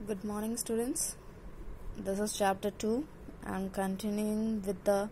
Good morning, students. This is chapter 2. I'm continuing with the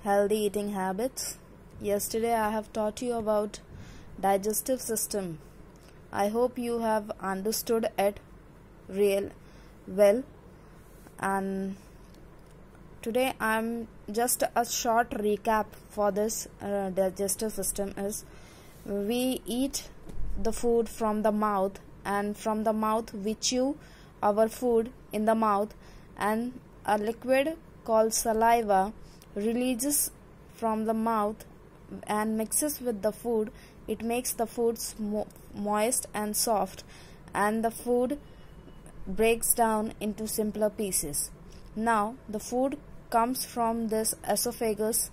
healthy eating habits. Yesterday I have taught you about digestive system. I hope you have understood it real well, and today I'm just a short recap for this digestive system is we eat the food from the mouth, and from the mouth we chew our food in the mouth, and a liquid called saliva releases from the mouth and mixes with the food. It makes the food moist and soft, and the food breaks down into simpler pieces. Now the food comes from this esophagus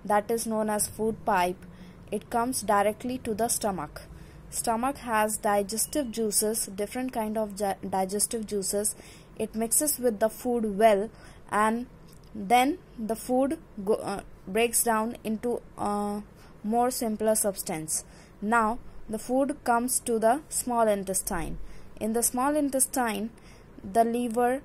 that is known as food pipe. It comes directly to the stomach. Stomach has digestive juices, different kind of digestive juices. It mixes with the food well, and then the food breaks down into more simpler substance. Now the food comes to the small intestine. In the small intestine, the liver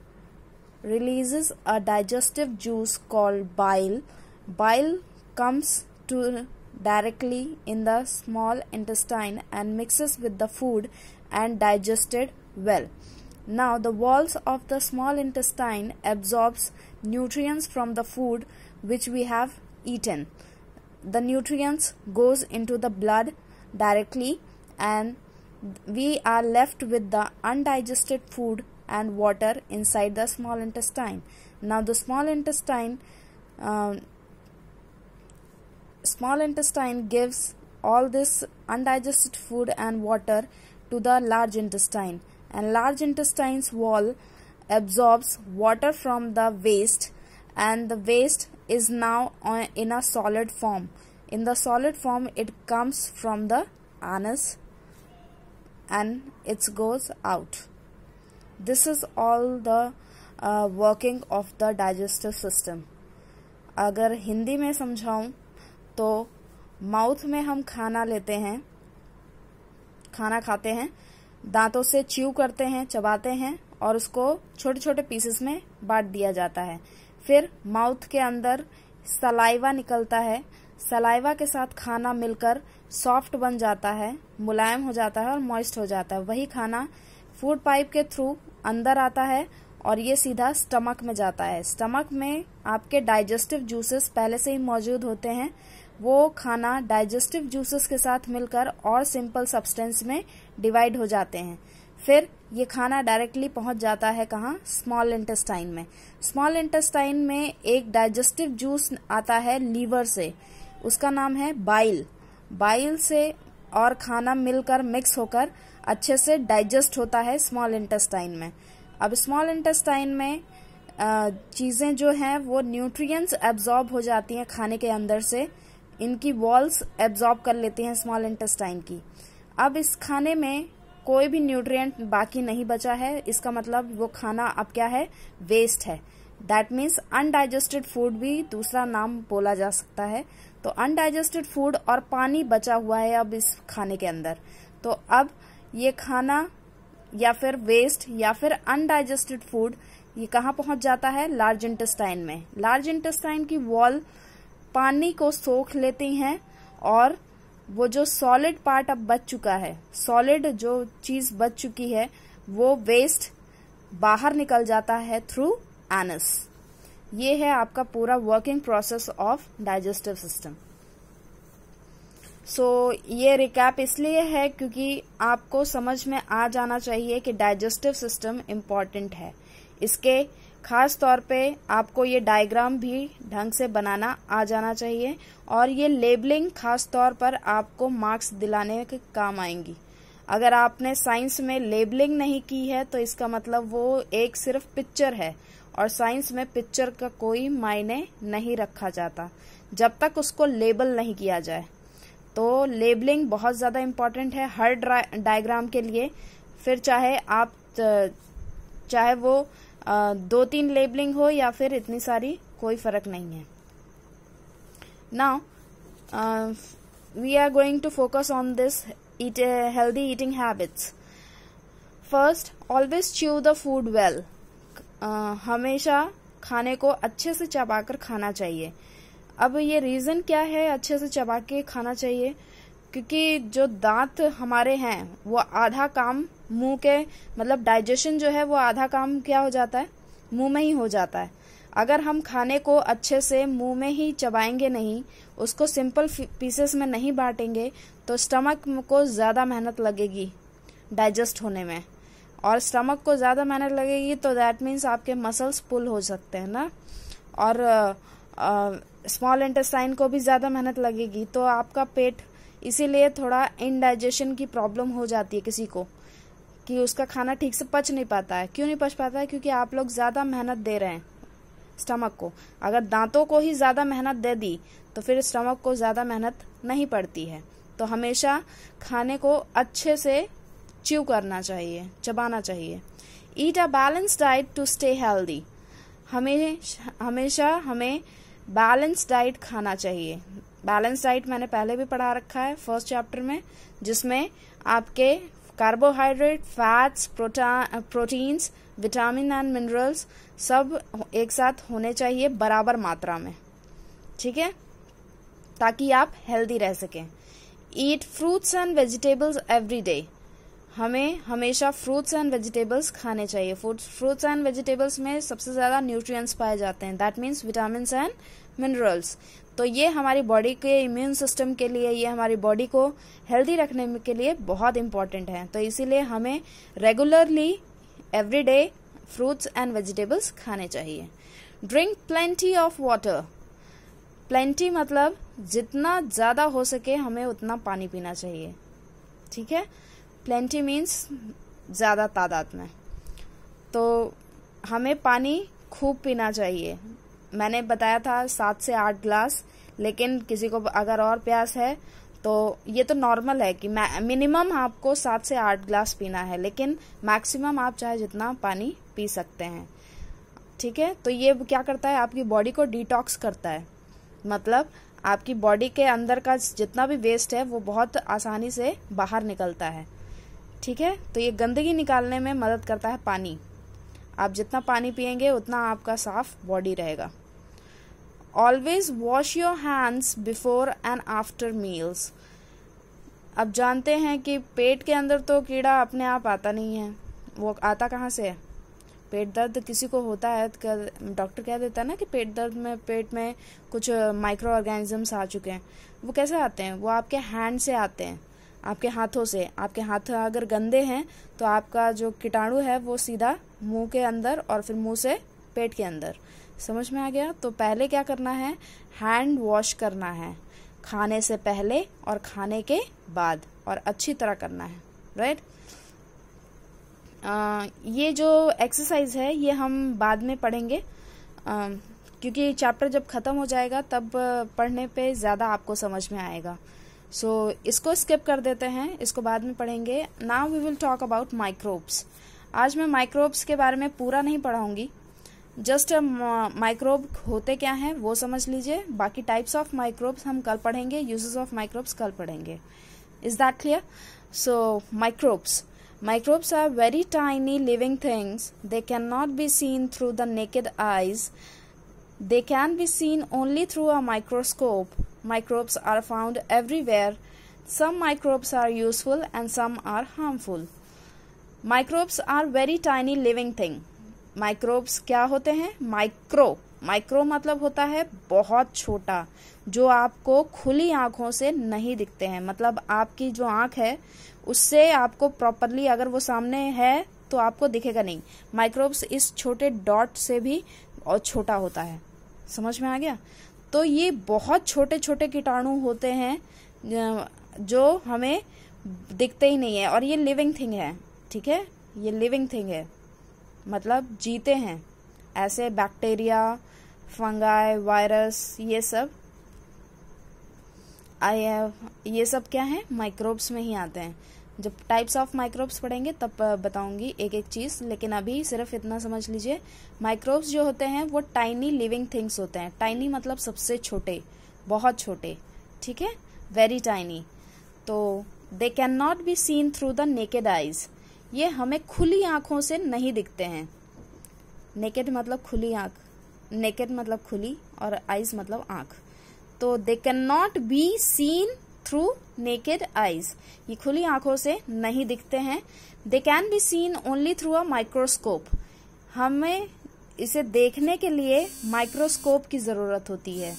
releases a digestive juice called bile. Bile comes to directly in the small intestine and mixes with the food and digested well. Now the walls of the small intestine absorbs nutrients from the food which we have eaten. The nutrients goes into the blood directly, and we are left with the undigested food and water inside the small intestine. Now the small intestine gives all this undigested food and water to the large intestine, and large intestine's wall absorbs water from the waste, and the waste is now in a solid form. In the solid form, it comes from the anus and it goes out. This is all the working of the digestive system. अगर हिंदी में समझाऊं तो mouth में हम खाना लेते हैं, खाना खाते हैं, दांतों से च्यू करते हैं, चबाते हैं, और उसको छोटे छोटे पीसेस में बांट दिया जाता है. फिर माउथ के अंदर सलाइवा निकलता है. सलाइवा के साथ खाना मिलकर सॉफ्ट बन जाता है, मुलायम हो जाता है और मॉइस्ट हो जाता है. वही खाना फूड पाइप के थ्रू अंदर आता है और ये सीधा स्टमक में जाता है. स्टमक में आपके डाइजेस्टिव जूसेस पहले से ही मौजूद होते हैं. वो खाना डाइजेस्टिव जूसेस के साथ मिलकर और सिंपल सब्सटेंस में डिवाइड हो जाते हैं. फिर ये खाना डायरेक्टली पहुंच जाता है कहाँ? स्मॉल इंटेस्टाइन में. स्मॉल इंटेस्टाइन में एक डाइजेस्टिव जूस आता है लीवर से, उसका नाम है बाइल. बाइल से और खाना मिलकर मिक्स होकर अच्छे से डाइजेस्ट होता है स्मॉल इंटेस्टाइन में. अब स्मॉल इंटेस्टाइन में चीजें जो हैं वो न्यूट्रिएंट्स एब्जॉर्ब हो जाती हैं खाने के अंदर से. इनकी वॉल्स एब्जॉर्ब कर लेती हैं स्मॉल इंटेस्टाइन की. अब इस खाने में कोई भी न्यूट्रिएंट बाकी नहीं बचा है. इसका मतलब वो खाना अब क्या है? वेस्ट है. दैट मीन्स अनडाइजेस्टेड फूड भी दूसरा नाम बोला जा सकता है. तो अनडाइजेस्टेड फूड और पानी बचा हुआ है अब इस खाने के अंदर. तो अब ये खाना या फिर वेस्ट या फिर अनडाइजेस्टेड फूड ये कहाँ पहुंच जाता है? लार्ज इंटेस्टाइन में. लार्ज इंटेस्टाइन की वॉल पानी को सोख लेती हैं, और वो जो सॉलिड पार्ट अब बच चुका है, सॉलिड जो चीज बच चुकी है, वो वेस्ट बाहर निकल जाता है थ्रू एनस. ये है आपका पूरा working process of digestive system. So ये रिकैप इसलिए है क्योंकि आपको समझ में आ जाना चाहिए कि डाइजेस्टिव सिस्टम इम्पॉर्टेंट है. इसके खास तौर पे आपको ये डायग्राम भी ढंग से बनाना आ जाना चाहिए, और ये लेबलिंग खास तौर पर आपको मार्क्स दिलाने के काम आएंगी. अगर आपने साइंस में लेबलिंग नहीं की है तो इसका मतलब वो एक सिर्फ पिक्चर है, और साइंस में पिक्चर का कोई मायने नहीं रखा जाता जब तक उसको लेबल नहीं किया जाए. तो लेबलिंग बहुत ज्यादा इम्पोर्टेंट है हर डायग्राम के लिए. फिर चाहे वो 2-3 लेबलिंग हो या फिर इतनी सारी, कोई फर्क नहीं है. Now we are going to focus on this healthy eating habits. First, always chew the food well. हमेशा खाने को अच्छे से चबाकर खाना चाहिए। अब ये रीजन क्या है अच्छे से चबा के खाना चाहिए? क्योंकि जो दांत हमारे हैं वो आधा काम मुंह के, मतलब डाइजेशन जो है वो आधा काम क्या हो जाता है, मुंह में ही हो जाता है। अगर हम खाने को अच्छे से मुंह में ही चबाएंगे नहीं, उसको सिंपल पीसेस में नहीं बांटेंगे, तो स्टमक को ज्यादा मेहनत लगेगी डाइजेस्ट होने में, और स्टमक को ज्यादा मेहनत लगेगी तो दैट मीन्स आपके मसल्स पुल हो सकते हैं ना, और स्मॉल इंटेस्टाइन को भी ज्यादा मेहनत लगेगी, तो आपका पेट, इसीलिए थोड़ा इनडाइजेशन की प्रॉब्लम हो जाती है किसी को, कि उसका खाना ठीक से पच नहीं पाता है। क्यों नहीं पच पाता है? क्योंकि आप लोग ज्यादा मेहनत दे रहे हैं स्टमक को। अगर दांतों को ही ज्यादा मेहनत दे दी तो फिर स्टमक को ज्यादा मेहनत नहीं पड़ती है। तो हमेशा खाने को अच्छे से च्यू करना चाहिए, चबाना चाहिए। Eat a balance diet to stay healthy. हमेशा हमें बैलेंस डाइट खाना चाहिए। बैलेंस डाइट मैंने पहले भी पढ़ा रखा है फर्स्ट चैप्टर में, जिसमें आपके carbohydrate, fats, proteins, vitamin and minerals सब एक साथ होने चाहिए बराबर मात्रा में, ठीक है, ताकि आप हेल्दी रह सकें। ईट fruits and vegetables every day. हमें हमेशा फ्रूट्स एंड वेजिटेबल्स खाने चाहिए। फ्रूट्स एंड वेजिटेबल्स में सबसे ज्यादा न्यूट्रिएंट्स पाए जाते हैं, that means vitamin and minerals. तो ये हमारी बॉडी के इम्यून सिस्टम के लिए, ये हमारी बॉडी को हेल्दी रखने के लिए बहुत इंपॉर्टेंट है। तो इसीलिए हमें regularly every day fruits and vegetables खाने चाहिए। Drink plenty of water. Plenty मतलब जितना ज्यादा हो सके हमें उतना पानी पीना चाहिए, ठीक है। प्लेंटी मीन्स ज्यादा तादाद में। तो हमें पानी खूब पीना चाहिए। मैंने बताया था 7 से 8 ग्लास, लेकिन किसी को अगर और प्यास है तो ये तो नॉर्मल है कि मिनिमम आपको 7 से 8 ग्लास पीना है, लेकिन मैक्सिमम आप चाहे जितना पानी पी सकते हैं, ठीक है। तो ये क्या करता है, आपकी बॉडी को डिटॉक्स करता है, मतलब आपकी बॉडी के अंदर का जितना भी वेस्ट है वो बहुत आसानी से बाहर निकलता है, ठीक है। तो ये गंदगी निकालने में मदद करता है पानी। आप जितना पानी पिएंगे उतना आपका साफ बॉडी रहेगा। Always wash your hands before and after meals. अब जानते हैं कि पेट के अंदर तो कीड़ा अपने आप आता नहीं है, वो आता कहाँ से है? पेट दर्द किसी को होता है, डॉक्टर कह देता है ना कि पेट दर्द में पेट में कुछ माइक्रो ऑर्गेनिजम्स आ चुके हैं। वो कैसे आते हैं? वो आपके हैंड से आते हैं, आपके हाथों से। आपके हाथ अगर गंदे हैं तो आपका जो कीटाणु है वो सीधा मुंह के अंदर और फिर मुंह से पेट के अंदर। समझ में आ गया? तो पहले क्या करना है, हैंड वॉश करना है, खाने से पहले और खाने के बाद, और अच्छी तरह करना है, राइट। ये जो एक्सरसाइज है ये हम बाद में पढ़ेंगे, क्योंकि चैप्टर जब खत्म हो जाएगा तब पढ़ने पे ज्यादा आपको समझ में आएगा। सो इसको स्किप कर देते हैं, इसको बाद में पढ़ेंगे। Now we will talk about microbes. आज मैं माइक्रोब्स के बारे में पूरा नहीं पढ़ाऊंगी, जस्ट माइक्रोब होते क्या हैं वो समझ लीजिए। बाकी टाइप्स ऑफ माइक्रोब्स हम कल पढ़ेंगे, यूजेस ऑफ माइक्रोब्स कल पढ़ेंगे। Is that clear? So Microbes are very tiny living things. They cannot be seen through the naked eyes. They can be seen only through a microscope. Microbes are found everywhere. Some microbes are useful and some are harmful. Microbes are very tiny living thing. Microbes क्या होते हैं? Micro मतलब होता है बहुत छोटा, जो आपको खुली आंखों से नहीं दिखते हैं। मतलब आपकी जो आंख है उससे आपको प्रॉपरली अगर वो सामने है तो आपको दिखेगा नहीं। माइक्रोब्स इस छोटे डॉट से भी और छोटा होता है। समझ में आ गया? तो ये बहुत छोटे छोटे कीटाणु होते हैं जो हमें दिखते ही नहीं है, और ये लिविंग थिंग है, ठीक है। ये लिविंग थिंग है मतलब जीते हैं। ऐसे बैक्टीरिया, फंगाई, वायरस, ये सब क्या है? माइक्रोब्स में ही आते हैं। जब टाइप्स ऑफ माइक्रोब्स पढ़ेंगे तब बताऊंगी एक एक चीज, लेकिन अभी सिर्फ इतना समझ लीजिए। माइक्रोब्स जो होते हैं वो टाइनी लिविंग थिंग्स होते हैं। टाइनी मतलब सबसे छोटे, बहुत छोटे, ठीक है, वेरी टाइनी। तो they can not be seen through the naked eyes. ये हमें खुली आंखों से नहीं दिखते हैं। नेकेड मतलब खुली आंख, नेकेड मतलब खुली और आईज मतलब आंख। तो they can not be seen through naked eyes, ये खुली आंखों से नहीं दिखते हैं। They can be seen only through a microscope, हमें इसे देखने के लिए माइक्रोस्कोप की जरूरत होती है।